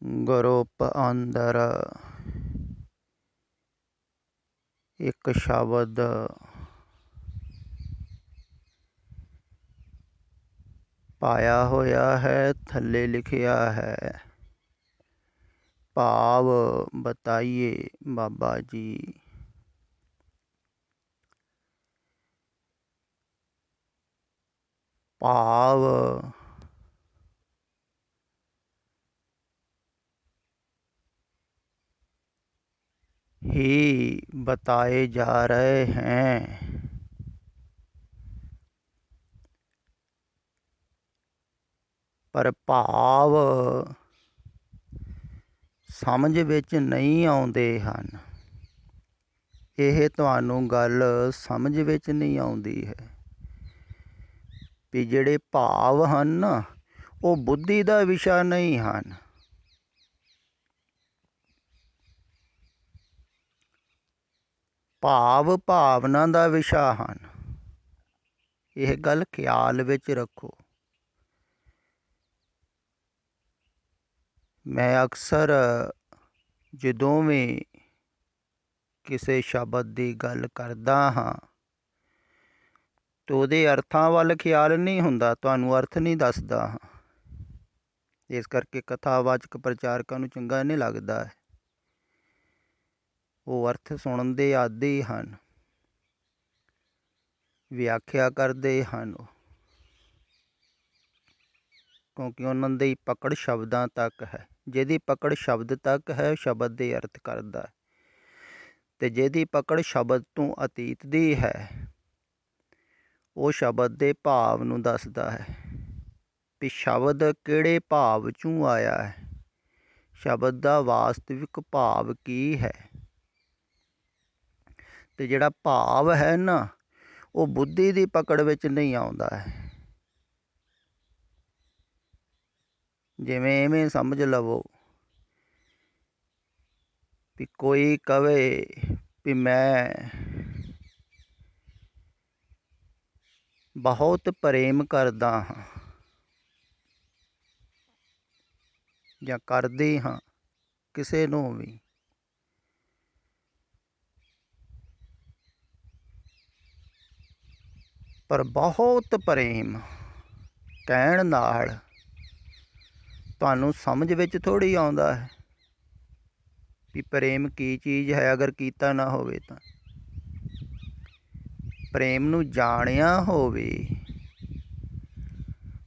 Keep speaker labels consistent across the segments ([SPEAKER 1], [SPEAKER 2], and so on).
[SPEAKER 1] Group ਅੰਦਰ ਇੱਕ ਸ਼ਬਦ ਪਾਇਆ ਹੋਇਆ ਹੈ। ਥੱਲੇ ਲਿਖਿਆ ਹੈ, ਭਾਵ ਬਤਾਈਏ ਬਾਬਾ ਜੀ। ਭਾਵ ही बताए जा रहे हैं। पर भाव समझ ਵਿੱਚ ਨਹੀਂ ਆਉਂਦੇ ਹਨ। ਇਹ ਤੁਹਾਨੂੰ ਗੱਲ ਸਮਝ ਵਿੱਚ ਨਹੀਂ ਆਉਂਦੀ ਹੈ ਵੀ ਜਿਹੜੇ ਭਾਵ ਹਨ ਨਾ, ਉਹ ਬੁੱਧੀ ਦਾ ਵਿਸ਼ਾ ਨਹੀਂ ਹਨ। ਭਾਵ ਭਾਵਨਾ ਦਾ ਵਿਸ਼ਾ ਹਨ। ਇਹ ਗੱਲ ਖਿਆਲ ਵਿੱਚ ਰੱਖੋ। ਮੈਂ ਅਕਸਰ ਜਦੋਂ ਵੀ ਕਿਸੇ ਸ਼ਬਦ ਦੀ ਗੱਲ ਕਰਦਾ ਹਾਂ ਤਾਂ ਉਹਦੇ ਅਰਥਾਂ ਵੱਲ ਖਿਆਲ ਨਹੀਂ ਹੁੰਦਾ, ਤੁਹਾਨੂੰ ਅਰਥ ਨਹੀਂ ਦੱਸਦਾ ਹਾਂ। ਇਸ ਕਰਕੇ ਕਥਾਵਾਚਕ ਪ੍ਰਚਾਰਕਾਂ ਨੂੰ ਚੰਗਾ ਨਹੀਂ ਲੱਗਦਾ ਹੈ। ਉਹ ਅਰਥ ਸੁਣਨ ਦੇ ਆਦੀ ਹਨ, ਵਿਆਖਿਆ ਕਰਦੇ ਹਨ, ਕਿਉਂਕਿ ਉਹਨਾਂ ਦੀ ਪਕੜ ਸ਼ਬਦਾਂ ਤੱਕ ਹੈ। ਜਿਹਦੀ ਪਕੜ ਸ਼ਬਦ ਤੱਕ ਹੈ, ਸ਼ਬਦ ਦੇ ਅਰਥ ਕਰਦਾ ਹੈ, ਅਤੇ ਜਿਹਦੀ ਪਕੜ ਸ਼ਬਦ ਤੋਂ ਅਤੀਤ ਦੀ ਹੈ, ਉਹ ਸ਼ਬਦ ਦੇ ਭਾਵ ਨੂੰ ਦੱਸਦਾ ਹੈ ਵੀ ਸ਼ਬਦ ਕਿਹੜੇ ਭਾਵ 'ਚੋਂ ਆਇਆ ਹੈ, ਸ਼ਬਦ ਦਾ ਵਾਸਤਵਿਕ ਭਾਵ ਕੀ ਹੈ। ਅਤੇ ਜਿਹੜਾ ਭਾਵ ਹੈ ਨਾ, ਉਹ ਬੁੱਧੀ ਦੀ ਪਕੜ ਵਿੱਚ ਨਹੀਂ ਆਉਂਦਾ ਹੈ। ਜਿਵੇਂ ਇਵੇਂ ਸਮਝ ਲਵੋ ਵੀ ਕੋਈ ਕਵੇ ਵੀ ਮੈਂ ਬਹੁਤ ਪ੍ਰੇਮ ਕਰਦਾ ਹਾਂ ਜਾਂ ਕਰਦੀ ਹਾਂ ਕਿਸੇ ਨੂੰ ਵੀ, ਪਰ ਬਹੁਤ ਪ੍ਰੇਮ ਕਹਿਣ ਨਾਲ ਤੁਹਾਨੂੰ ਸਮਝ ਵਿੱਚ ਥੋੜ੍ਹੀ ਆਉਂਦਾ ਹੈ ਵੀ ਪ੍ਰੇਮ ਕੀ ਚੀਜ਼ ਹੈ। ਅਗਰ ਕੀਤਾ ਨਾ ਹੋਵੇ ਤਾਂ ਪ੍ਰੇਮ ਨੂੰ ਜਾਣਿਆ ਹੋਵੇ,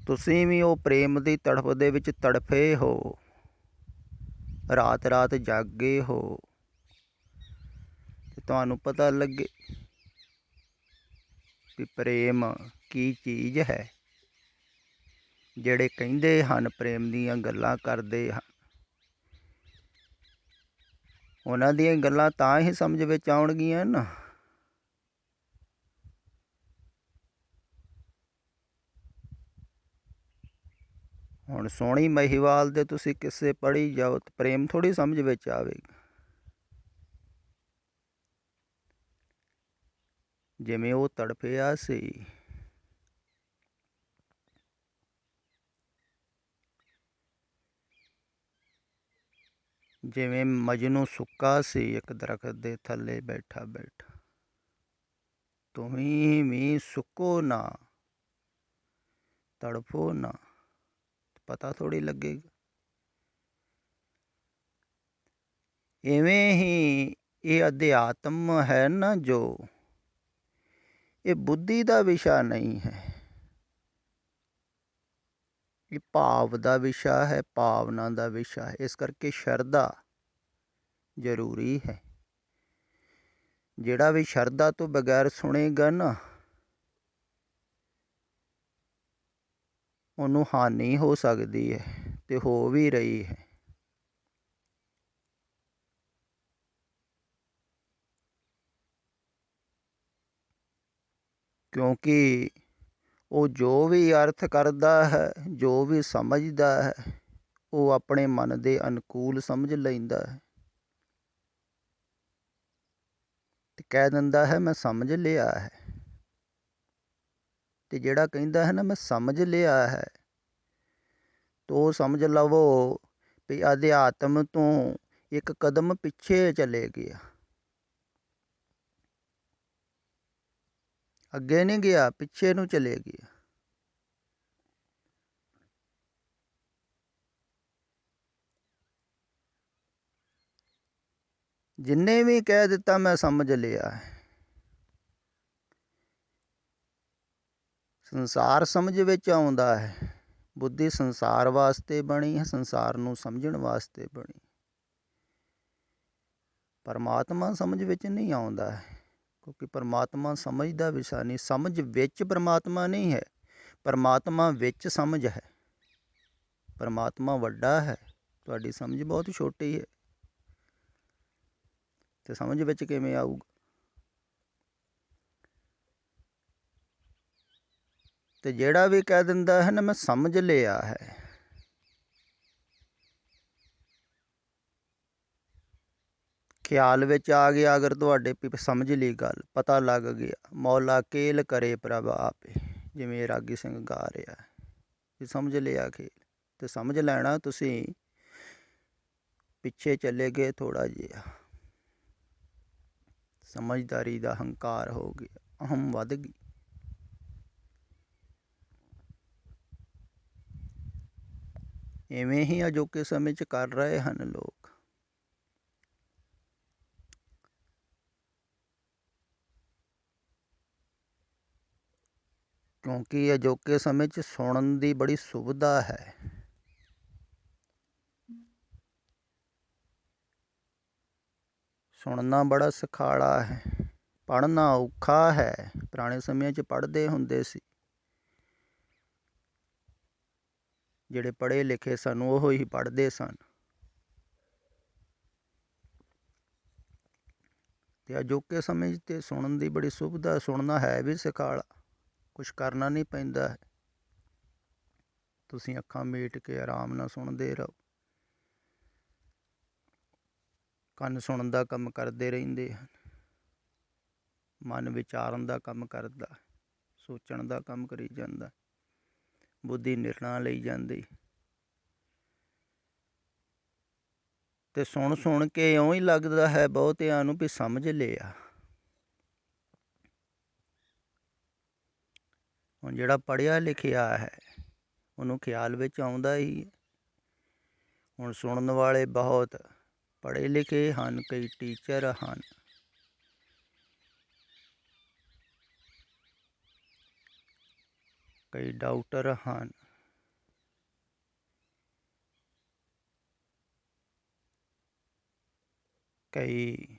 [SPEAKER 1] ਤੁਸੀਂ ਵੀ ਉਹ ਪ੍ਰੇਮ ਦੀ ਤੜਫ ਦੇ ਵਿੱਚ ਤੜਫੇ ਹੋ, ਰਾਤ ਰਾਤ ਜਾਗੇ ਹੋ, ਤੇ ਤੁਹਾਨੂੰ ਪਤਾ ਲੱਗੇ ਵੀ ਪ੍ਰੇਮ ਕੀ ਚੀਜ਼ ਹੈ। ਜਿਹੜੇ ਕਹਿੰਦੇ ਹਨ ਪ੍ਰੇਮ ਦੀਆਂ ਗੱਲਾਂ ਕਰਦੇ ਹਨ, ਉਹਨਾਂ ਦੀਆਂ ਗੱਲਾਂ ਤਾਂ ਹੀ ਸਮਝ ਵਿੱਚ ਆਉਣਗੀਆਂ ਨਾ ਹੁਣ ਸੋਹਣੀ ਮਹੀਵਾਲ ਦੇ ਤੁਸੀਂ ਕਿਸੇ ਪੜ੍ਹੀ ਜਾਓ ਤਾਂ ਪ੍ਰੇਮ ਥੋੜ੍ਹੀ ਸਮਝ ਵਿੱਚ ਆਵੇਗਾ। ਜਿਵੇਂ ਉਹ ਤੜਫਿਆ ਸੀ, ਜਿਵੇਂ ਮਜਨੂੰ ਸੁੱਕਾ ਸੀ ਇੱਕ ਦਰਖਤ ਦੇ ਥੱਲੇ ਬੈਠਾ ਬੈਠਾ, ਤੁਸੀਂ ਵੀ ਸੁੱਕੋ ਨਾ, ਤੜਫੋ ਨਾ, ਪਤਾ ਥੋੜ੍ਹੀ ਲੱਗੇਗਾ। ਇਵੇਂ ਹੀ ਇਹ ਅਧਿਆਤਮ ਹੈ ਨਾ, ਜੋ ਇਹ ਬੁੱਧੀ ਦਾ ਵਿਸ਼ਾ ਨਹੀਂ ਹੈ, ਇਹ ਭਾਵ ਦਾ ਵਿਸ਼ਾ ਹੈ, ਭਾਵਨਾ ਦਾ ਵਿਸ਼ਾ ਹੈ। ਇਸ ਕਰਕੇ ਸ਼ਰਧਾ ਜ਼ਰੂਰੀ ਹੈ। ਜਿਹੜਾ ਵੀ ਸ਼ਰਧਾ ਤੋਂ ਬਗੈਰ ਸੁਣੇਗਾ ਨਾ, ਉਹਨੂੰ ਹਾਨੀ ਹੋ ਸਕਦੀ ਹੈ ਅਤੇ ਹੋ ਵੀ ਰਹੀ ਹੈ। ਕਿਉਂਕਿ ਉਹ ਜੋ ਵੀ ਅਰਥ ਕਰਦਾ ਹੈ, ਜੋ ਵੀ ਸਮਝਦਾ ਹੈ, ਉਹ ਆਪਣੇ ਮਨ ਦੇ ਅਨੁਕੂਲ ਸਮਝ ਲੈਂਦਾ ਹੈ ਅਤੇ ਕਹਿ ਦਿੰਦਾ ਹੈ ਮੈਂ ਸਮਝ ਲਿਆ ਹੈ। ਅਤੇ ਜਿਹੜਾ ਕਹਿੰਦਾ ਹੈ ਨਾ ਮੈਂ ਸਮਝ ਲਿਆ ਹੈ, ਤਾਂ ਉਹ ਸਮਝ ਲਵੋ ਵੀ ਅਧਿਆਤਮ ਤੋਂ ਇੱਕ ਕਦਮ ਪਿੱਛੇ ਚਲੇ ਗਿਆ, ਅੱਗੇ ਨਹੀਂ ਗਿਆ, ਪਿੱਛੇ ਨੂੰ ਚਲੇ ਗਿਆ। ਜਿੰਨੇ ਵੀ ਕਹਿ ਦਿੱਤਾ ਮੈਂ ਸਮਝ ਲਿਆ ਹੈ। ਸੰਸਾਰ ਸਮਝ ਵਿੱਚ ਆਉਂਦਾ ਹੈ। ਬੁੱਧੀ ਸੰਸਾਰ ਵਾਸਤੇ ਬਣੀ ਹੈ, ਸੰਸਾਰ ਨੂੰ ਸਮਝਣ ਵਾਸਤੇ ਬਣੀ। ਪਰਮਾਤਮਾ ਸਮਝ ਵਿੱਚ ਨਹੀਂ ਆਉਂਦਾ ਹੈ, ਕਿਉਂਕਿ ਪਰਮਾਤਮਾ ਸਮਝ ਦਾ ਵਿਸ਼ਾ ਨਹੀਂ। ਸਮਝ ਵਿੱਚ ਪਰਮਾਤਮਾ ਨਹੀਂ ਹੈ, ਪਰਮਾਤਮਾ ਵਿੱਚ ਸਮਝ ਹੈ। ਪਰਮਾਤਮਾ ਵੱਡਾ ਹੈ, ਤੁਹਾਡੀ ਸਮਝ ਬਹੁਤ ਛੋਟੀ ਹੈ, ਤੇ ਸਮਝ ਵਿੱਚ ਕਿਵੇਂ ਆਊਗਾ? ਤੇ ਜਿਹੜਾ ਵੀ ਕਹਿ ਦਿੰਦਾ ਹੈ ਨਾ ਮੈਂ ਸਮਝ ਲਿਆ ਹੈ, ਖਿਆਲ ਵਿੱਚ ਆ ਗਿਆ ਅਗਰ ਤੁਹਾਡੇ ਸਮਝ ਲਈ ਗੱਲ, ਪਤਾ ਲੱਗ ਗਿਆ, ਮੌਲਾ ਕੇਲ ਕਰੇ ਪ੍ਰਭ ਆਪੇ, ਜਿਵੇਂ ਰਾਗੀ ਸਿੰਘ ਗਾ ਰਿਹਾ ਵੀ ਸਮਝ ਲਿਆ ਖੇਲ। ਤੇ ਸਮਝ ਲੈਣਾ ਤੁਸੀਂ ਪਿੱਛੇ ਚਲੇ ਗਏ ਥੋੜ੍ਹਾ ਜਿਹਾ, ਸਮਝਦਾਰੀ ਦਾ ਹੰਕਾਰ ਹੋ ਗਿਆ, ਅਹਮ ਵੱਧ ਗਈ। ਇਵੇਂ ਹੀ ਅਜੋਕੇ ਸਮੇਂ 'ਚ ਕਰ ਰਹੇ ਹਨ ਲੋਕ। ਕਿਉਂਕਿ ਅਜੋਕੇ ਸਮੇਂ 'ਚ ਸੁਣਨ ਦੀ ਬੜੀ ਸੁਵਿਧਾ ਹੈ। ਸੁਣਨਾ ਬੜਾ ਸੁਖਾਲਾ ਹੈ, ਪੜ੍ਹਨਾ ਔਖਾ ਹੈ। ਪੁਰਾਣੇ ਸਮਿਆਂ 'ਚ ਪੜ੍ਹਦੇ ਹੁੰਦੇ ਸੀ, ਜਿਹੜੇ ਪੜ੍ਹੇ ਲਿਖੇ ਸਨ ਉਹ ਹੀ ਪੜ੍ਹਦੇ ਸਨ। ਅਤੇ ਅਜੋਕੇ ਸਮੇਂ 'ਚ ਤਾਂ ਸੁਣਨ ਦੀ ਬੜੀ ਸੁਵਿਧਾ, ਸੁਣਨਾ ਹੈ ਵੀ ਸੁਖਾਲਾ, ਕੁਛ ਕਰਨਾ ਨਹੀਂ ਪੈਂਦਾ ਹੈ। ਤੁਸੀਂ ਅੱਖਾਂ ਮੀਟ ਕੇ ਆਰਾਮ ਨਾਲ ਸੁਣਦੇ ਰਹੋ, ਕੰਨ ਸੁਣਨ ਦਾ ਕੰਮ ਕਰਦੇ ਰਹਿੰਦੇ ਹਨ, ਮਨ ਵਿਚਾਰਨ ਦਾ ਕੰਮ ਕਰਦਾ, ਸੋਚਣ ਦਾ ਕੰਮ ਕਰੀ ਜਾਂਦਾ, ਬੁੱਧੀ ਨਿਰਣਾ ਲਈ ਜਾਂਦੀ। ਤੇ ਸੁਣ ਕੇ ਇਉਂ ਹੀ ਲੱਗਦਾ ਹੈ ਬਹੁਤਿਆਂ ਨੂੰ ਵੀ ਸਮਝ ਲਿਆ। ਹੁਣ ਜਿਹੜਾ ਪੜ੍ਹਿਆ ਲਿਖਿਆ ਹੈ ਉਹਨੂੰ ਖਿਆਲ ਵਿੱਚ ਆਉਂਦਾ ਹੀ ਹੈ। ਹੁਣ ਸੁਣਨ ਵਾਲੇ ਬਹੁਤ ਪੜ੍ਹੇ ਲਿਖੇ ਹਨ, ਕਈ ਟੀਚਰ ਹਨ, ਕਈ ਡਾਕਟਰ ਹਨ, ਕਈ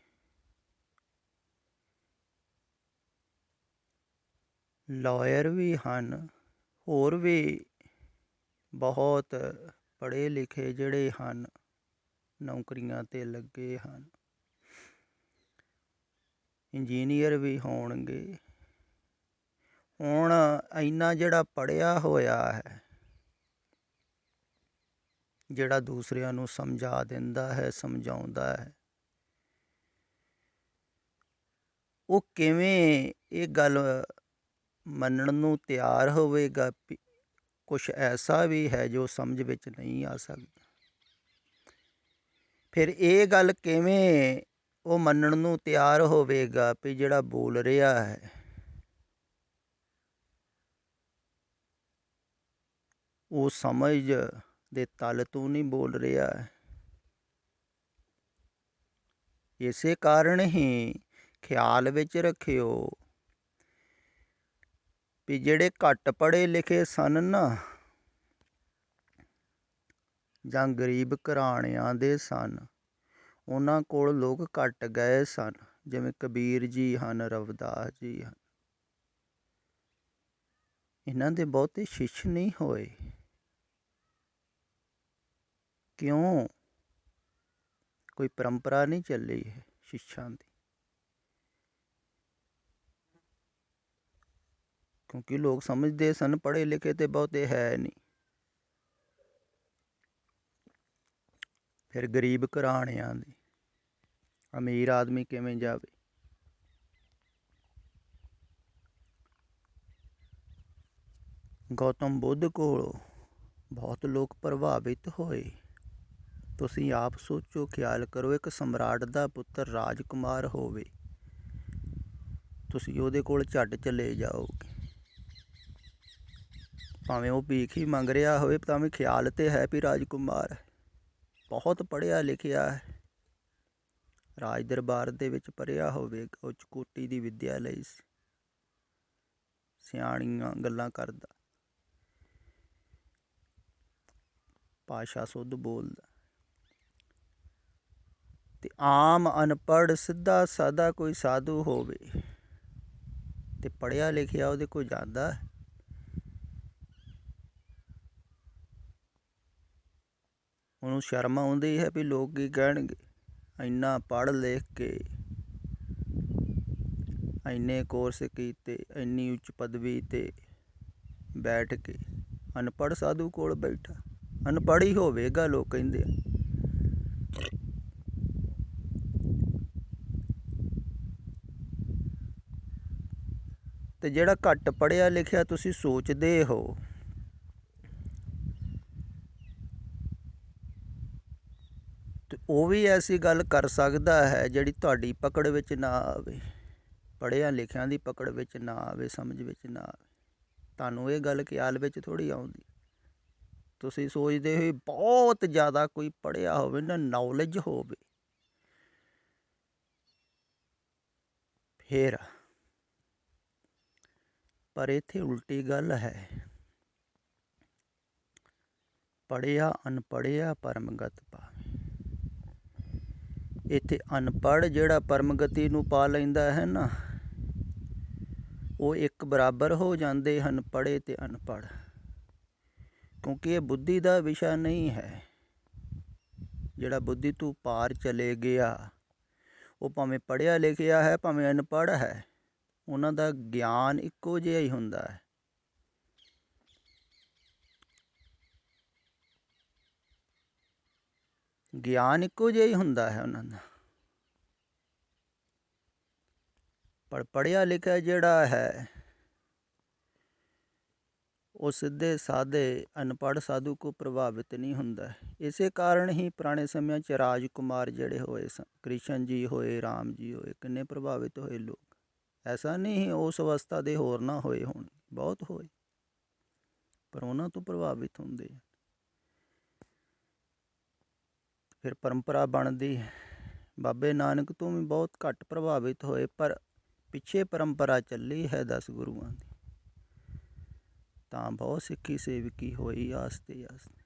[SPEAKER 1] ਲਾਇਰ ਵੀ ਹਨ, ਹੋਰ ਵੀ ਬਹੁਤ ਪੜ੍ਹੇ ਲਿਖੇ ਜਿਹੜੇ ਹਨ ਨੌਕਰੀਆਂ 'ਤੇ ਲੱਗੇ ਹਨ, ਇੰਜੀਨੀਅਰ ਵੀ ਹੋਣਗੇ। ਹੁਣ ਇੰਨਾ ਜਿਹੜਾ ਪੜ੍ਹਿਆ ਹੋਇਆ ਹੈ, ਜਿਹੜਾ ਦੂਸਰਿਆਂ ਨੂੰ ਸਮਝਾ ਦਿੰਦਾ ਹੈ, ਸਮਝਾਉਂਦਾ ਹੈ, ਉਹ ਕਿਵੇਂ ਇਹ ਗੱਲ ਮੰਨਣ ਨੂੰ ਤਿਆਰ ਹੋਵੇਗਾ ਵੀ ਕੁਛ ਐਸਾ ਵੀ ਹੈ ਜੋ ਸਮਝ ਵਿੱਚ ਨਹੀਂ ਆ ਸਕਦਾ? ਫਿਰ ਇਹ ਗੱਲ ਕਿਵੇਂ ਉਹ ਮੰਨਣ ਨੂੰ ਤਿਆਰ ਹੋਵੇਗਾ ਵੀ ਜਿਹੜਾ ਬੋਲ ਰਿਹਾ ਹੈ ਉਹ ਸਮਝ ਦੇ ਤਲ ਤੋਂ ਨਹੀਂ ਬੋਲ ਰਿਹਾ ਹੈ? ਇਸੇ ਕਾਰਨ ਹੀ ਖਿਆਲ ਵਿੱਚ ਰੱਖਿਓ ਵੀ ਜਿਹੜੇ ਘੱਟ ਪੜ੍ਹੇ ਲਿਖੇ ਸਨ ਨਾ, ਜਾਂ ਗਰੀਬ ਘਰਾਣਿਆਂ ਦੇ ਸਨ, ਉਹਨਾਂ ਕੋਲ ਲੋਕ ਘੱਟ ਗਏ ਸਨ। ਜਿਵੇਂ ਕਬੀਰ ਜੀ ਹਨ, ਰਵਿਦਾਸ ਜੀ ਹਨ, ਇਹਨਾਂ ਦੇ ਬਹੁਤੇ ਸ਼ਿਸ਼ ਨਹੀਂ ਹੋਏ। ਕਿਉਂ? ਕੋਈ ਪਰੰਪਰਾ ਨਹੀਂ ਚੱਲੀ ਹੈ ਸ਼ਿਸ਼ਾਂ ਦੀ, ਕਿਉਂਕਿ ਲੋਕ ਸਮਝਦੇ ਸਨ ਪੜ੍ਹੇ ਲਿਖੇ ਤੇ ਬਹੁਤੇ ਹੈ ਨਹੀਂ। ਫਿਰ ਗਰੀਬ ਘਰਾਣਿਆਂ ਦੀ, ਅਮੀਰ ਆਦਮੀ ਕਿਵੇਂ ਜਾਵੇ? ਗੌਤਮ ਬੁੱਧ ਕੋਲੋਂ ਬਹੁਤ ਲੋਕ ਪ੍ਰਭਾਵਿਤ ਹੋਏ। ਤੁਸੀਂ ਆਪ ਸੋਚੋ, ਖਿਆਲ ਕਰੋ, ਇੱਕ ਸਮਰਾਟ ਦਾ ਪੁੱਤਰ ਰਾਜਕੁਮਾਰ ਹੋਵੇ, ਤੁਸੀਂ ਉਹਦੇ ਕੋਲ ਝੱਟ ਚਲੇ ਜਾਓਗੇ। ਭਾਵੇਂ ਉਹ ਭੀਖ ਹੀ ਮੰਗ ਰਿਹਾ ਹੋਵੇ, ਤਾਂ ਵੀ ਖਿਆਲ ਤੇ ਹੈ ਵੀ ਰਾਜਕੁਮਾਰ ਹੈ, ਬਹੁਤ ਪੜ੍ਹਿਆ ਲਿਖਿਆ ਹੈ, ਰਾਜ ਦਰਬਾਰ ਦੇ ਵਿੱਚ ਪੜ੍ਹਿਆ ਹੋਵੇਗਾ, ਉੱਚ ਕੋਟੀ ਦੀ ਵਿੱਦਿਆ ਲਈ ਸਿਆਣੀਆਂ ਗੱਲਾਂ ਕਰਦਾ, ਭਾਸ਼ਾ ਸ਼ੁੱਧ ਬੋਲਦਾ। ਤੇ ਆਮ ਅਨਪੜ੍ਹ ਸਿੱਧਾ ਸਾਦਾ ਕੋਈ ਸਾਧੂ ਹੋਵੇ ਤੇ ਪੜ੍ਹਿਆ ਲਿਖਿਆ ਉਹਦੇ ਕੋਲ ਜਾਂਦਾ, ਉਹਨੂੰ ਸ਼ਰਮ ਆਉਂਦੀ ਹੈ ਵੀ ਲੋਕ ਕੀ ਕਹਿਣਗੇ, ਇੰਨਾ ਪੜ੍ਹ ਲਿਖ ਕੇ, ਇੰਨੇ ਕੋਰਸ ਕੀਤੇ, ਇੰਨੀ ਉੱਚ ਪਦਵੀ 'ਤੇ ਬੈਠ ਕੇ ਅਨਪੜ੍ਹ ਸਾਧੂ ਕੋਲ ਬੈਠਾ, ਅਨਪੜ੍ਹ ਹੀ ਹੋਵੇਗਾ ਲੋਕ ਕਹਿੰਦੇ ਆ। ਤੇ ਜਿਹੜਾ ਘੱਟ ਪੜ੍ਹਿਆ ਲਿਖਿਆ ਤੁਸੀਂ ਸੋਚਦੇ ਹੋ, ਤੇ ਉਹ ਵੀ ਐਸੀ ਗੱਲ ਕਰ ਸਕਦਾ ਹੈ ਜਿਹੜੀ ਤੁਹਾਡੀ ਪਕੜ ਵਿੱਚ ਨਾ ਆਵੇ, ਪੜ੍ਹਿਆ ਲਿਖਿਆਂ ਦੀ ਪਕੜ ਵਿੱਚ ਨਾ ਆਵੇ, ਸਮਝ ਵਿੱਚ ਨਾ ਆਵੇ। ਤੁਹਾਨੂੰ ਇਹ ਗੱਲ ਖਿਆਲ ਵਿੱਚ ਥੋੜ੍ਹੀ ਆਉਂਦੀ, ਤੁਸੀਂ ਸੋਚਦੇ ਹੋ ਬਹੁਤ ਜ਼ਿਆਦਾ ਕੋਈ ਪੜ੍ਹਿਆ ਹੋਵੇ ਨਾ, ਨੌਲੇਜ ਹੋਵੇ, ਫਿਰ। ਪਰ ਇੱਥੇ ਉਲਟੀ ਗੱਲ ਹੈ, ਪੜ੍ਹਿਆ ਅਨਪੜ੍ਹਿਆ ਪਰਮਗਤ ਪਾਵੇ। ਇੱਥੇ ਅਨਪੜ੍ਹ ਜਿਹੜਾ ਪਰਮਗਤੀ ਨੂੰ ਪਾ ਲੈਂਦਾ ਹੈ ਨਾ, ਉਹ ਇੱਕ ਬਰਾਬਰ ਹੋ ਜਾਂਦੇ ਹਨ ਪੜ੍ਹੇ ਅਤੇ ਅਨਪੜ੍ਹ, ਕਿਉਂਕਿ ਇਹ ਬੁੱਧੀ ਦਾ ਵਿਸ਼ਾ ਨਹੀਂ ਹੈ। ਜਿਹੜਾ ਬੁੱਧੀ ਤੋਂ ਪਾਰ ਚਲੇ ਗਿਆ, ਉਹ ਭਾਵੇਂ ਪੜ੍ਹਿਆ ਲਿਖਿਆ ਹੈ ਭਾਵੇਂ ਅਨਪੜ੍ਹ ਹੈ, ਉਹਨਾਂ ਦਾ ਗਿਆਨ ਇੱਕੋ ਜਿਹਾ ਹੀ ਹੁੰਦਾ ਹੈ। ਗਿਆਨ ਇੱਕੋ ਜਿਹਾ ਹੀ ਹੁੰਦਾ ਹੈ ਉਹਨਾਂ ਦਾ। ਪਰ ਪੜ੍ਹਿਆ ਲਿਖਿਆ ਜਿਹੜਾ ਹੈ, ਉਹ ਸਿੱਧੇ ਸਾਦੇ ਅਨਪੜ੍ਹ ਸਾਧੂ ਕੋ ਪ੍ਰਭਾਵਿਤ ਨਹੀਂ ਹੁੰਦਾ। ਇਸੇ ਕਾਰਨ ਹੀ ਪੁਰਾਣੇ ਸਮਿਆਂ 'ਚ ਰਾਜਕੁਮਾਰ ਜਿਹੜੇ ਹੋਏ ਸਨ, ਕ੍ਰਿਸ਼ਨ ਜੀ ਹੋਏ, ਰਾਮ ਜੀ ਹੋਏ, ਕਿੰਨੇ ਪ੍ਰਭਾਵਿਤ ਹੋਏ ਲੋਕ। ਐਸਾ ਨਹੀਂ ਉਸ ਅਵਸਥਾ ਦੇ ਹੋਰ ਨਾ ਹੋਏ ਹੋਣ, ਬਹੁਤ ਹੋਏ, ਪਰ ਉਹਨਾਂ ਤੋਂ ਪ੍ਰਭਾਵਿਤ ਹੁੰਦੇ। ਫਿਰ ਪਰੰਪਰਾ ਬਣਦੀ ਹੈ। ਬਾਬੇ ਨਾਨਕ ਤੋਂ ਵੀ ਬਹੁਤ ਘੱਟ ਪ੍ਰਭਾਵਿਤ ਹੋਏ, ਪਰ ਪਿੱਛੇ ਪਰੰਪਰਾ ਚੱਲੀ ਹੈ 10 ਗੁਰੂਆਂ ਦੀ, ਤਾਂ ਬਹੁਤ ਸਿੱਖੀ ਸੇਵਕੀ ਹੋਈ ਆਸਤੇ ਆਸਤੇ।